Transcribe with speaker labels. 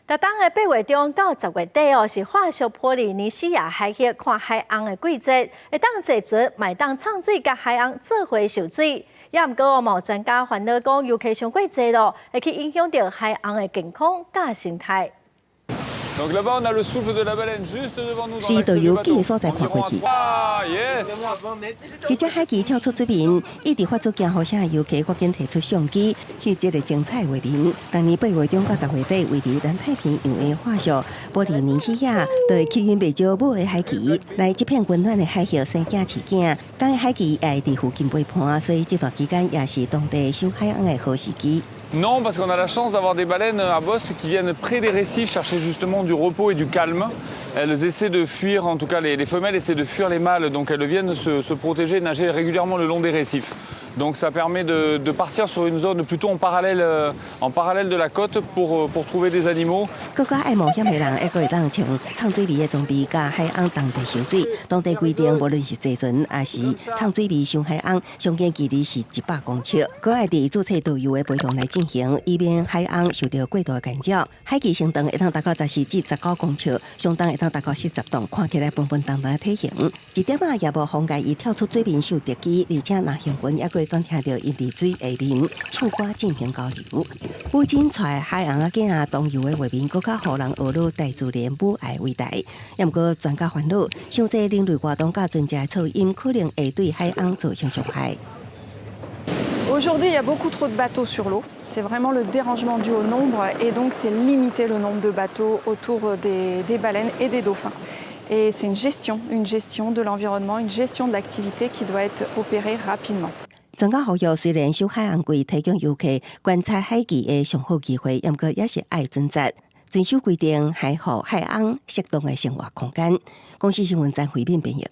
Speaker 1: 逐当的8月中到10月底哦，是化石波利尼西亚海域看海洋的季节，会当坐船，买当畅水，甲海洋做伙受水。也毋过哦，专家烦恼讲，游客上过济咯，会去影响到海洋的健康甲生态。
Speaker 2: 是导游记的所在看过去，一只海旗跳出水面，一直发出惊呼声，游客赶紧提出相机翕这个精彩画面。当年8月中到10月底，位于南太平洋的化石波利尼西亚，对吸引袂少母的海旗来这片温暖的海域生囝饲囝。港的海旗也会伫附近陪伴，所以这段期间也是当地收海洋的好时机。
Speaker 3: Non, parce qu'on a la chance d'avoir des baleines à bosse qui viennent près des récifs chercher justement du repos et du calme. Elles essaient de fuir, en tout cas les femelles essaient de fuir les mâles, donc elles viennent se protéger, nager régulièrement le long des récifs. Donc ça permet de partir sur une zone plutôt en parallèle de la côte pour trouver des animaux.
Speaker 2: 更加爱冒险的人，还可以当穿畅水味的装备，甲海洋当地受水。当地规定，无论是坐船还是畅水味上海洋，上限距离是100公尺。搁爱伫注册导游的陪同来进行，以免海洋受到过度的干扰。海旗升长会当达到14至19公尺，上当会当达到40吨，看起来笨笨重重的体型。一点仔也无妨碍伊跳出水面受敌机，而且若幸运，还可以讲听到因伫水下面唱歌进行交流。不仅带海洋仔囝同游的画面，更较互人学到大自然母爱伟大。也毋过专家烦恼，伤济人类活动甲专家的噪音，可能会对海洋造成伤害。
Speaker 4: Aujourd'hui, il y a beaucoup trop de bateaux sur l'eau. C'est vraiment le dérangement dû au nombre et donc c'est limiter le nombre de bateaux autour des baleines et des dauphins. Et c'est une gestion de l'environnement, une gestion de l'activité qui doit être opérée rapidement.
Speaker 2: 专家呼吁，虽然收海洋柜提供游客观察海旗的上好机会，不过也是爱遵守遵守规定，还予海洋适当的生活空间。公司新闻站回面编译。